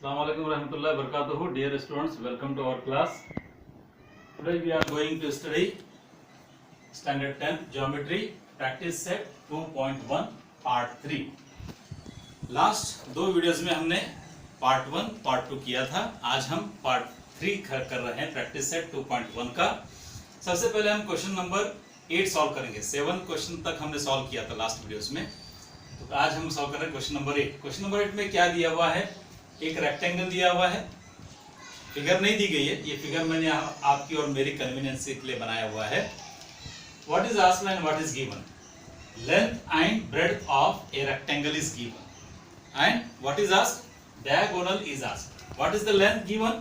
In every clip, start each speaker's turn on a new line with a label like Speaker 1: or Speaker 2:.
Speaker 1: Assalamualaikum warahmatullahi wabarakatuh. Dear students, welcome to our class. Today we are going to study Standard 10 Geometry Practice Set 2.1 Part 3. Last दो videos में हमने Part 1, Part 2 किया था. आज हम Part 3 कर रहे हैं प्रैक्टिस सेट 2.1 का. सबसे पहले हम क्वेश्चन नंबर 8 सॉल्व करेंगे. 7 क्वेश्चन तक हमने सॉल्व किया था लास्ट वीडियोस में. तो आज हम सॉल्व कर रहे हैं क्वेश्चन नंबर 8. क्वेश्चन नंबर 8 में क्या दिया हुआ है? एक रेक्टेंगल दिया हुआ है, फिगर नहीं दी गई है, ये फिगर मैंने आपकी और मेरी कन्वीनियंस के लिए बनाया हुआ है. What is asked and what is given? Length and breadth of a rectangle is given and what is asked? Diagonal is asked. What is the length given?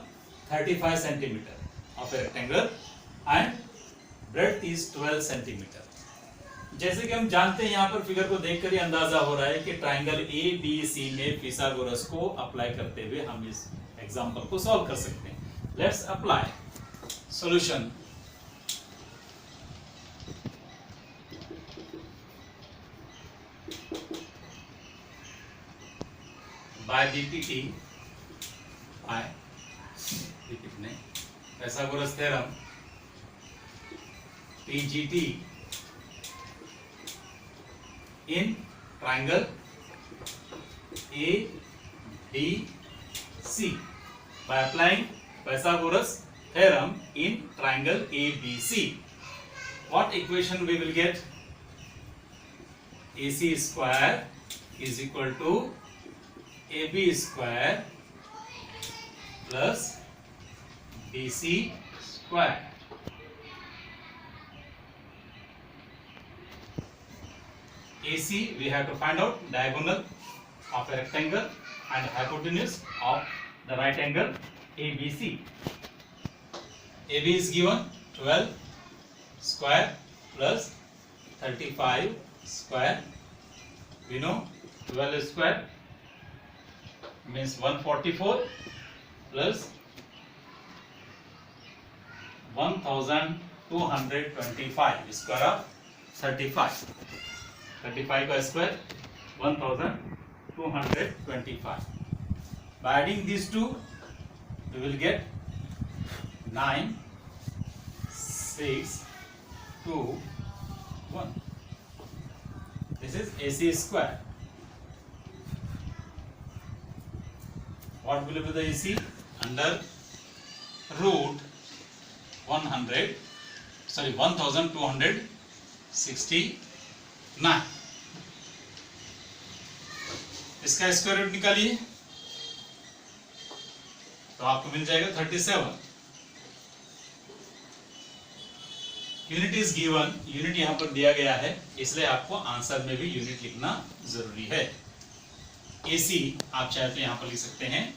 Speaker 1: 35 centimetre of a rectangle and breadth is 12 centimetre. जैसे कि हम जानते हैं, यहाँ पर figure को देखकर ही अंदाजा हो रहा है कि ट्राइंगल ए बी सी में फिथागोरस को अप्लाई करते हुए हम इस एग्जांपल को सॉल्व कर सकते हैं. Let's apply solution. By DPT ने Pythagoras theorem PGT in triangle ABC by applying Pythagoras theorem in triangle ABC. What equation we will get? AC square is equal to AB square plus BC square. AC we have to find out diagonal of a rectangle and hypotenuse of the right angle ABC. AB is given 12 square plus 35 square. We know 12 square means 144 plus 1225 square of 35. 35 का square 1225. By adding these two, we will get 9, 6, 2, 1. This is AC square. What will be the AC? Under root 1269. इसका square root निकालिए तो आपको मिल जाएगा 37. Unit is given. Unit यहां पर दिया गया है, इसलिए आपको आंसर में भी यूनिट लिखना जरूरी है. एसी आप चाहे तो यहां पर लिख सकते हैं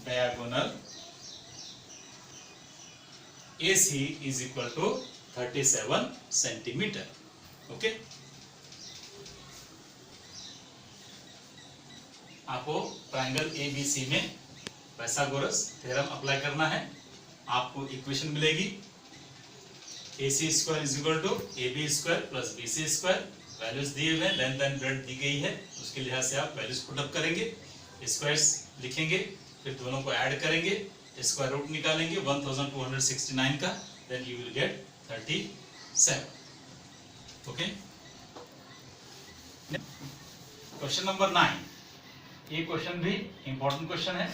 Speaker 1: diagonal AC is equal to 37 centimetre. Okay, आपको ट्राइंगल एबीसी में पाइथागोरस थ्योरम अप्लाई करना है. आपको इक्वेशन मिलेगी AC square is equal to AB square plus BC square. Values दिए हुए हैं, लेंथ एंड ब्रेड्थ दी गई है, उसके लिहाज से आप वैल्यूज पुट अप करेंगे, स्क्वायर्स लिखेंगे, फिर दोनों को ऐड करेंगे, स्क्वायर रूट निकालेंगे 1269 का, then you will get 37. Okay, question number 9. ये क्वेश्चन भी इंपॉर्टेंट क्वेश्चन है.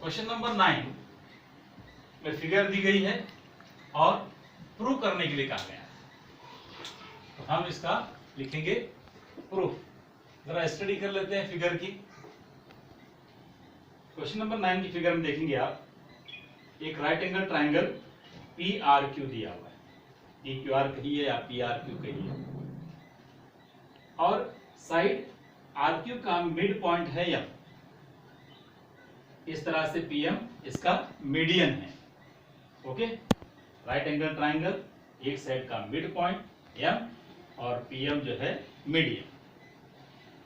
Speaker 1: क्वेश्चन नंबर 9 में फिगर दी गई है और प्रूव करने के लिए कहा गया है. तो हम इसका लिखेंगे प्रूफ. जरा स्टडी कर लेते हैं फिगर की. क्वेश्चन नंबर 9 की फिगर में देखेंगे आप, एक राइट एंगल ट्राइंगल PRQ दिया हुआ है. PQR कहिए या PRQ कहिए, और साइड RQ का मिड पॉइंट है M. इस तरह से PM इसका मीडियन है. ओके, राइट एंगल ट्राइंगल, एक साइड का मिड पॉइंट M और PM जो है मीडियन.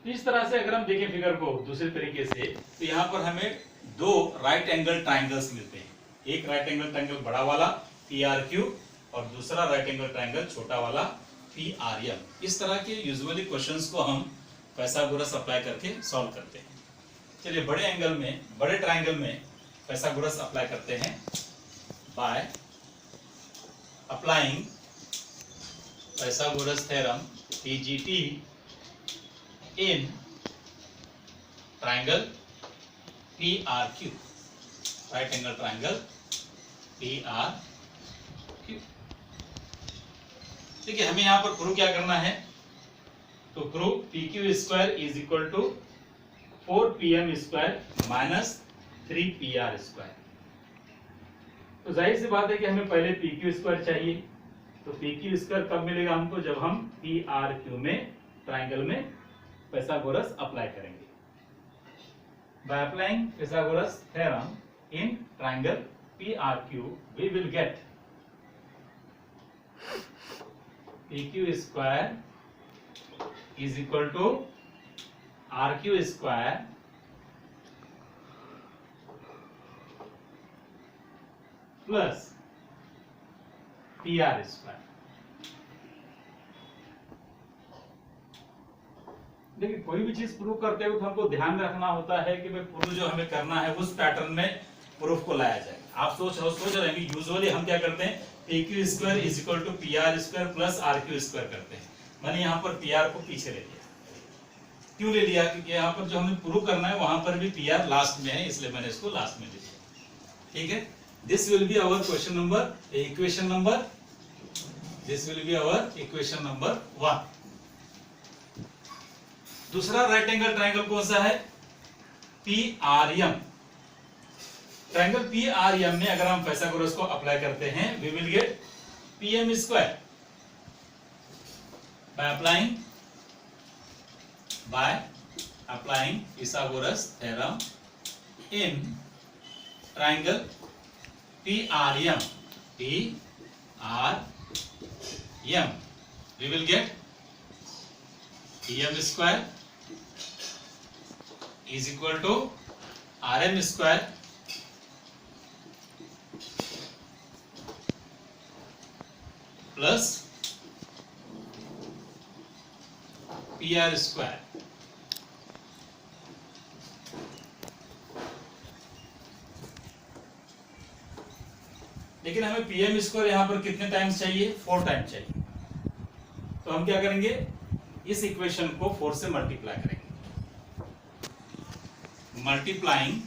Speaker 1: तो इस तरह से अगर हम देखें फिगर को दूसरे तरीके से, तो यहाँ पर हमें दो राइट एंगल ट्राइंगल्स मिलते हैं. एक राइट एंगल ट्राइंगल बड़ा वाला PRQ और दूसरा राइट एंगल ट्राइंगल छोटा वाला पी आर एम। इस तरह के यूजुअली क्वेश्चंस को हम पाइथागोरस अप्लाई करके सॉल्व करते हैं। चलिए बड़े ट्राइंगल में पाइथागोरस अप्लाई करते हैं bye applying Pythagoras theorem PGT in triangle PRQ, right angle triangle PRQ। ठीक है, हमें यहां पर प्रूव क्या करना है, तो prove PQ square is equal to 4PM square minus 3PR square. तो जाहिर सी बात है कि हमें पहले PQ स्क्वायर चाहिए, तो PQ स्क्वायर कब मिलेगा हमको, जब हम PRQ में ट्राइंगल में पाइथागोरस अप्लाई करेंगे। By applying Pythagoras theorem in triangle PRQ, we will get PQ square is equal to RQ square plus PR square। देखिए, कोई भी चीज प्रूव करते हुए हमको ध्यान रखना होता है कि भाई प्रूव जो हमें करना है उस पैटर्न में प्रूफ को लाया जाए। आप सोच रहे हैं यूजुअली हम क्या करते हैं, PQ square is equal to PR square plus RQ square करते हैं। मैंने यहाँ पर PR को पीछे ले लिया। क्यों ले लिया, क्योंकि यहाँ पर जो हमें प्रूव करना है वहां पर भी PR लास्ट में है, इसलिए मैंने इसको लास्ट में ले लिया। ठीक है, this will be our question number equation number 1। दूसरा राइट एंगल ट्राइंगल कौन सा है, PRM। ट्राइंगल PRM में अगर हम पाइथागोरस को अप्लाई करते हैं, we will get PM square by applying Pythagoras theorem in triangle PRM we will get PM square is equal to RM square plus PR square। लेकिन हमें PM स्क्वायर यहां पर कितने टाइम्स चाहिए, 4 टाइम्स चाहिए। तो हम क्या करेंगे, इस इक्वेशन को 4 से मल्टीप्लाई करेंगे। Multiplying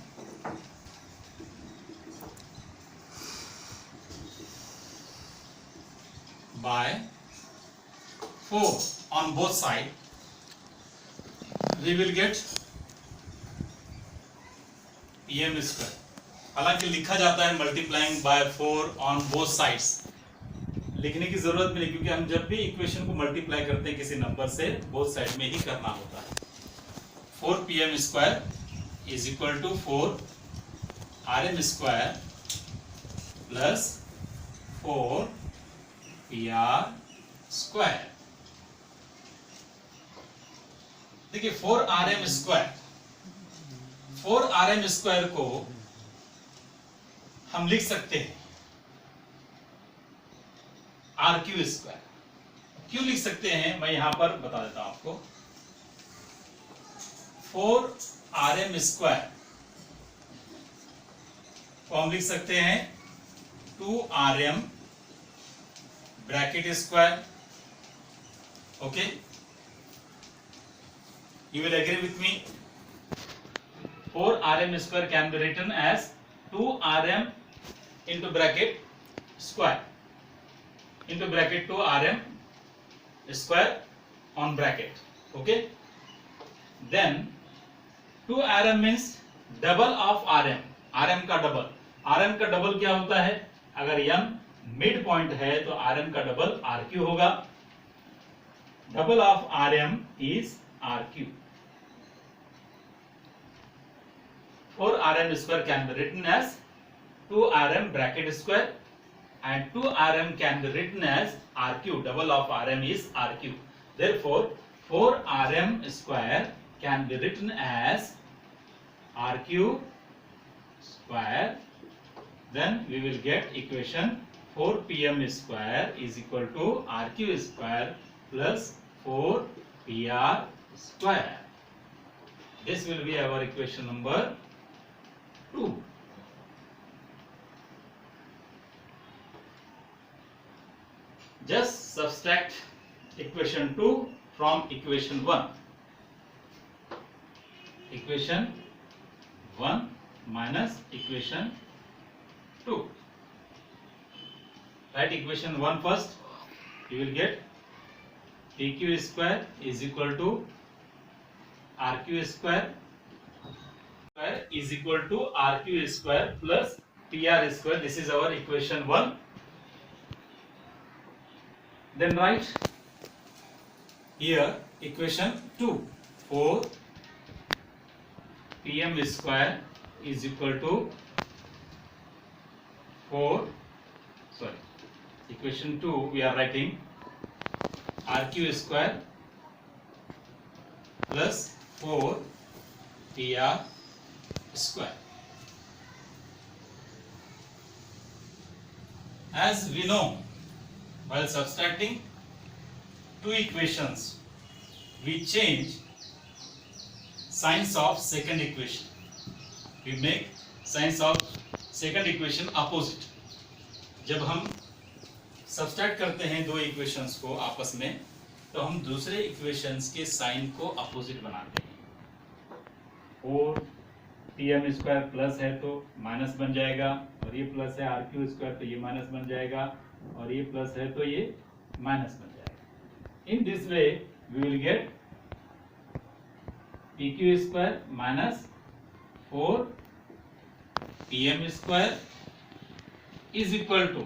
Speaker 1: by 4 on both side, we will get PM square. हालांकि लिखा जाता है multiplying by 4 on both sides, लिखने की जरूरत नहीं, क्योंकि हम जब भी इक्वेशन को मल्टीप्लाई करते हैं किसी नंबर से, बोथ साइड में ही करना होता है। 4PM square is equal to 4RM square plus 4PR square. देखिए 4RM स्क्वायर को हम लिख सकते हैं RQ स्क्वायर। क्यों लिख सकते हैं, मैं यहां पर बता देता हूं आपको। 4RM स्क्वायर को हम लिख सकते हैं 2RM bracket square. Okay, you will agree with me, 4RM square can be written as 2RM into bracket square into bracket 2RM square on bracket। okay, then 2RM means double of RM। RM का double क्या होता है, अगर M mid point है तो RM का double RQ होगा। Double of RM is RQ। 4RM square can be written as 2RM bracket square and 2RM can be written as RQ. Double of RM is RQ. Therefore, 4RM square can be written as RQ square. Then we will get equation 4PM square is equal to RQ square plus 4pr square. This will be our equation number 2. Just subtract equation 2 from equation 1. Equation 1 minus equation 2. Write equation 1 first. You will get pq square is equal to rq square is equal to rq square plus pr square. This is our equation 1. Then write here equation 2. 4 pm square is equal to equation 2 we are writing rq square plus 4 pr square. As we know, while subtracting two equations, we change signs of second equation. We make signs of second equation opposite. जब हम subtract करते हैं दो equations को आपस में, तो हम दूसरे इक्वेशंस के साइन को अपोजिट बनाते हैं। और pm स्क्वायर प्लस है तो माइनस बन जाएगा, और ये प्लस है rq स्क्वायर तो ये माइनस बन जाएगा, और ये प्लस है तो ये माइनस बन जाएगा। In this way we will get pq square minus 4 pm square is equal to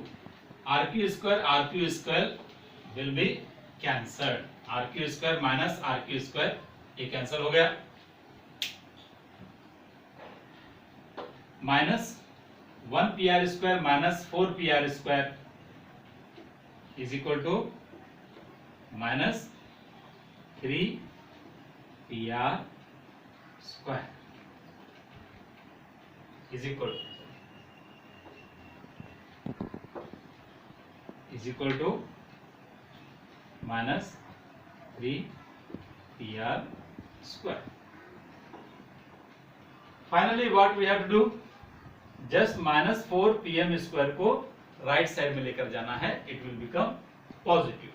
Speaker 1: rq square will be cancelled. rq square minus rq square ये कैंसिल हो गया, minus 1 pr square minus 4 pr square is equal to minus 3 pr square is equal to minus 3 pr square. Finally what we have to do, just minus 4 pm square को right side में लेकर जाना है, it will become positive.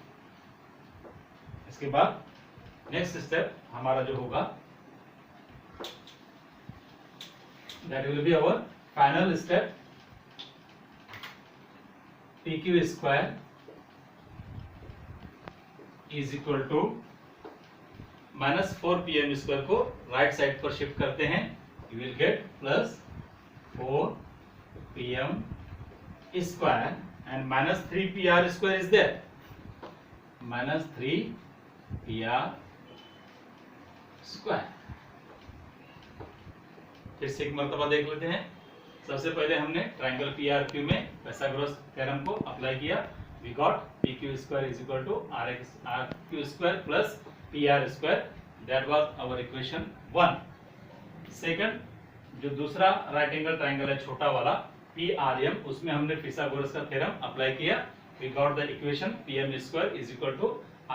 Speaker 1: इसके बाद next step हमारा जो होगा, that will be our final step, pq square is equal to minus 4 pm square को राइट साइड पर शिफ्ट करते हैं, you will get plus 4 pm square and minus 3 pr square is there, minus 3 pr square। फिर से एक मर्तबा देख लेते हैं। सबसे पहले हमने ट्राइंगल PRQ में पाइथागोरस थ्योरम को अप्लाई किया, we got pq square is equal to rq square plus pr square, that was our equation 1। Second, जो दूसरा राइट एंगल ट्राइंगल है छोटा वाला PRM, उसमें हमने पाइथागोरस का थ्योरम अप्लाई किया, we got the equation pm square is equal to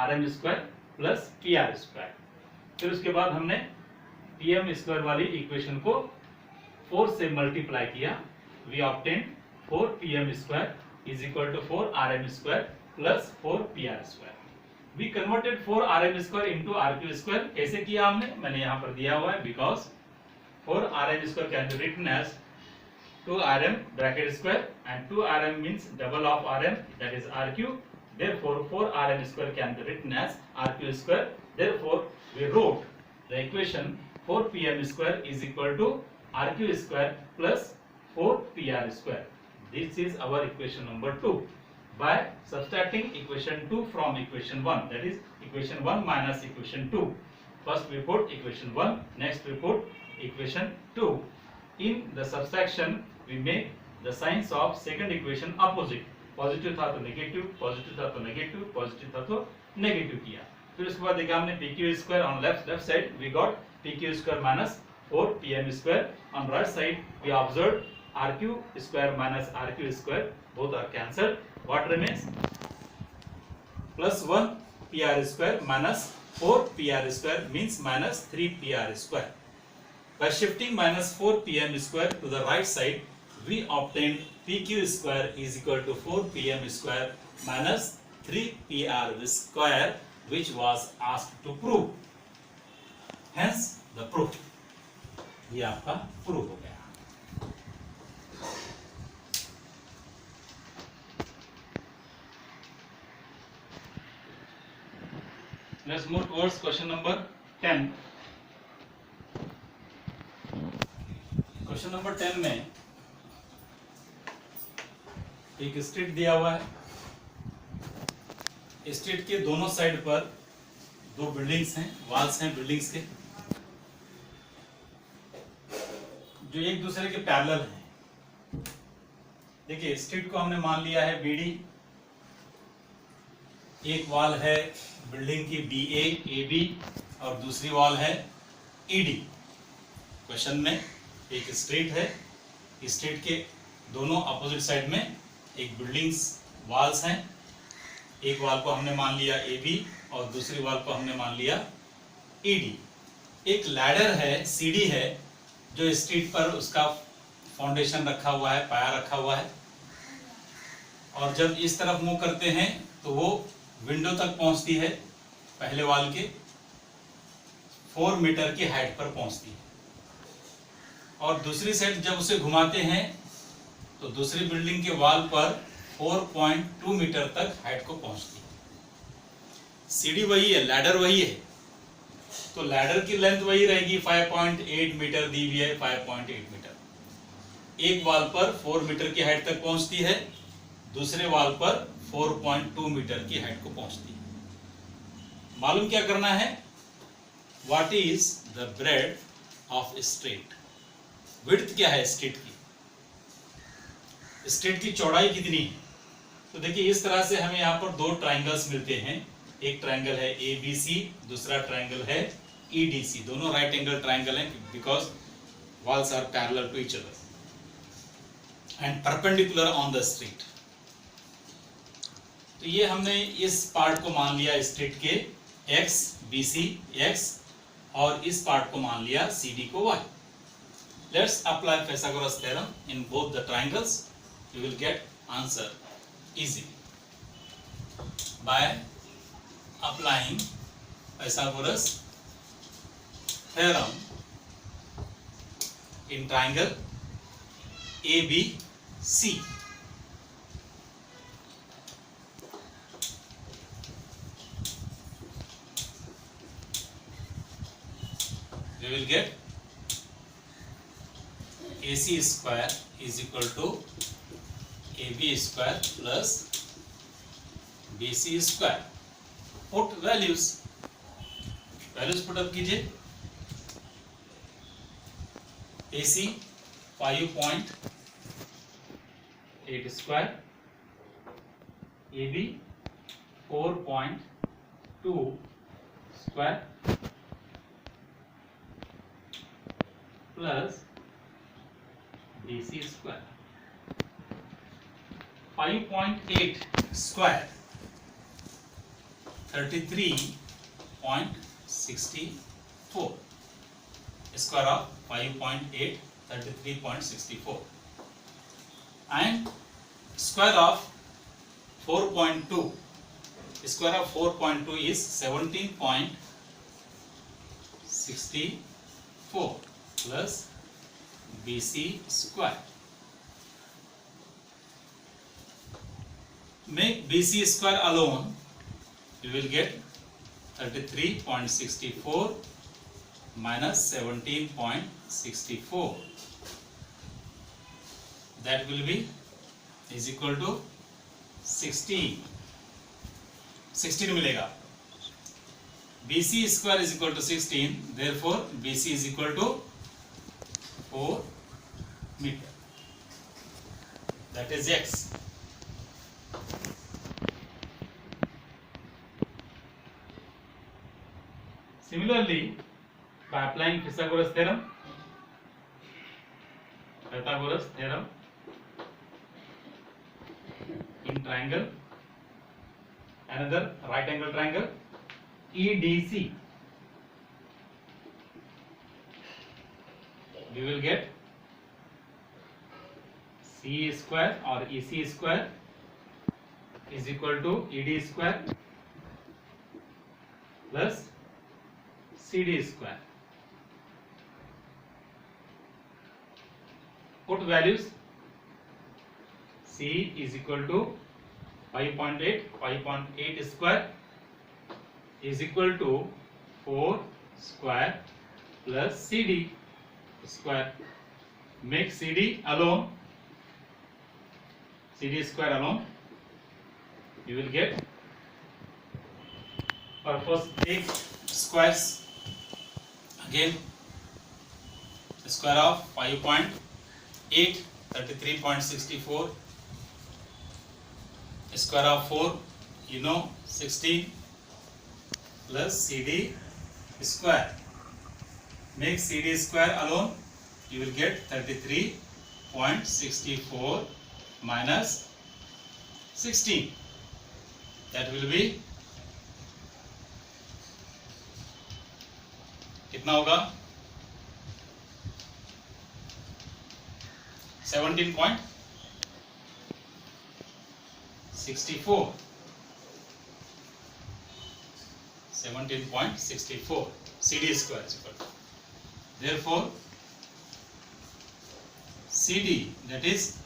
Speaker 1: rm square plus pr square. फिर उसके बाद हमने pm स्क्वायर वाली इक्वेशन को 4 से मल्टीप्लाई किया, we obtain 4 pm square is equal to 4 rm square plus 4 pr square. We converted 4 rm square into rq square. कैसे किया हमने, मैंने यहाँ पर दिया हुआ है, because 4 rm square can be written as 2 rm bracket square and 2 rm means double of rm, that is rq. Therefore 4 rm square can be written as rq square. Therefore we wrote the equation 4 pm square is equal to rq square plus 4 pr square. This is our equation number 2 by subtracting equation 2 from equation 1, that is equation 1 minus equation 2. First we put equation 1, next we put equation 2. In the subtraction we make the signs of second equation opposite, positive था तो negative, positive था तो negative, positive था तो negative किया। फिर उसके बाद देखा हमने pq square on left side we got pq square minus 4 pm square, on right side we observe rq square minus rq square, both are cancelled, what remains plus 1 pr square minus 4 pr square means minus 3 pr square. By shifting minus 4 pm square to the right side, we obtained pq square is equal to 4 pm square minus 3 pr square, which was asked to prove. Hence the proof. ये आपका proof हो गया. Let's move towards question number 10. Question number 10 में एक street दिया हुआ है. Street के दोनों साइड पर दो बिल्डिंग्स हैं, वॉल्स हैं बिल्डिंग्स के, जो एक दूसरे के पैरेलल हैं. देखिए स्ट्रीट को हमने मान लिया है बीडी. एक वॉल है बिल्डिंग की बीए एबी और दूसरी वॉल है ईडी. क्वेश्चन में एक स्ट्रीट है. स्ट्रीट के दोनों अपोजिट साइड में एक बिल्डिंग्स वॉल्स हैं. एक वॉल को हमने मान लिया एबी और दूसरी वॉल को हमने मान लिया ईडी. एक लैडर है सीडी है जो स्ट्रीट पर उसका फाउंडेशन रखा हुआ है, पाया रखा हुआ है, और जब इस तरफ मूव करते हैं तो वो विंडो तक पहुंचती है. पहले वॉल के 4 मीटर की हाइट पर पहुंचती है, और दूसरी साइड जब उसे घुमाते हैं तो दूसरी बिल्डिंग के वॉल पर 4.2 मीटर तक हाइट को पहुंचती है. सीढ़ी वही है, लैडर वही है, तो लैडर की लेंथ वही रहेगी. 5.8 मीटर दी हुई है, 5.8 मीटर. एक वॉल पर 4 मीटर की हाइट तक पहुंचती है, दूसरे वॉल पर 4.2 मीटर की हाइट को पहुंचती है. मालूम क्या करना है? What is the breadth of street. Width क्या है स्ट्रीट की, स्ट्रीट की चौड़ाई कितनी है. तो देखिए इस तरह से हमें यहाँ पर दो ट्राइंगल्स मिलते हैं. एक ट्राइंगल है एबीसी, दूसरा ट्राइंगल है ईडीसी. दोनों राइट एंगल ट्राइंगल हैं because walls are parallel to each other and perpendicular on the street. तो ये हमने इस पार्ट को मान लिया स्ट्रीट के एक्स, बीसी एक्स, और इस पार्ट को मान लिया सीडी को Y. Let's apply Pythagoras theorem in both the triangles. You will get answer easily by applying Pythagoras theorem in triangle ABC. You will get AC square is equal to AB square plus BC square. Put values put up कीजिए. AC 5.8 square, AB 4.2 square plus BC square. 5.8 square 33.64. Square of 5.8 33.64, and square of 4.2. Square of 4.2 is 17.64 plus BC square. Make BC square alone. You will get 33.64 minus 17.64. That will be is equal to 16. 16 मिलेगा. BC square is equal to 16. Therefore, BC is equal to 4 meter. That is x. Similarly, by applying Pythagoras theorem in triangle, another right angle triangle, EDC, we will get CE square or EC square is equal to ED square plus CD square. Put values. C is equal to 5.8. 5.8 square is equal to 4 square plus CD square. Make CD alone, CD square alone. You will get, or first take squares. Again, square of 5.8, 33.64. Square of 4, 16 plus CD square. Make CD square alone. You will get 33.64 minus 16. That will be कितना होगा? 17.64. CD square is equal to. Therefore, CD, that is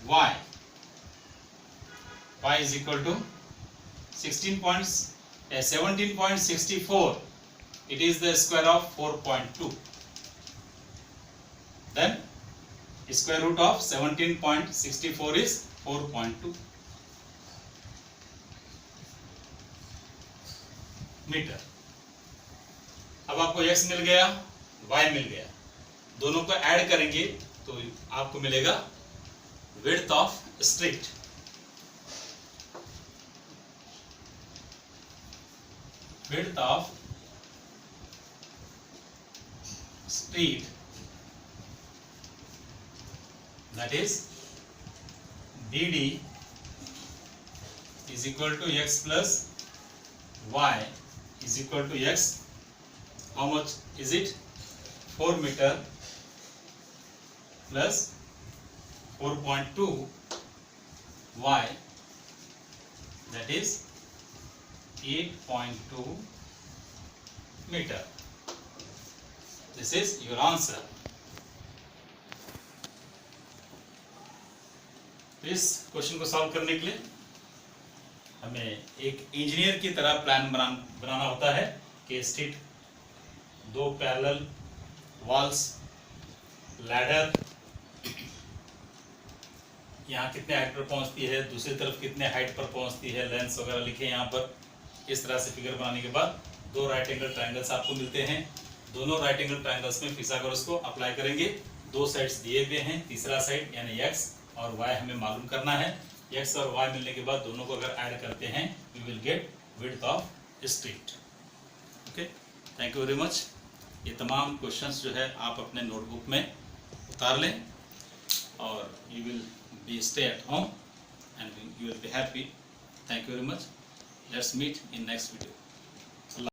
Speaker 1: Y is equal to 17.64. It is the square of 4.2. Then square root of 17.64 is 4.2 metre. अब आपको x मिल गया, y मिल गया, दोनों को add करेंगे तो आपको मिलेगा width of street. Width of street, that is BD is equal to x plus y is equal to x. How much is it? 4 meter plus 4.2 y, that is 8.2 meter. This is your answer. इस question को solve करने के लिए हमें एक engineer की तरह plan बनाना होता है कि स्ट्रीट, 2 पैरेलल वॉल्स, लैडर, यहाँ कितने हाइट पर पहुंचती है, दूसरी तरफ कितने हाइट पर पहुंचती है, लेंस वगैरह लिखे यहाँ पर. इस तरह से फिगर बनाने के बाद 2 राइट एंगल ट्रायंगल्स आपको मिलते हैं. दोनों राइट एंगल ट्रायंगल्स में फिथागोरस को अप्लाई करेंगे. 2 साइड्स दिए हुए हैं, तीसरा साइड यानी x और y हमें मालूम करना है. x और y मिलने के बाद दोनों को अगर ऐड करते हैं we will get width of street. Okay, thank you very much. ये तमाम क्वेश्चंस जो है आप अपने नोटबुक में उतार लें और you will be stay at home and you will be happy. Thank you very much. Let's meet in next video.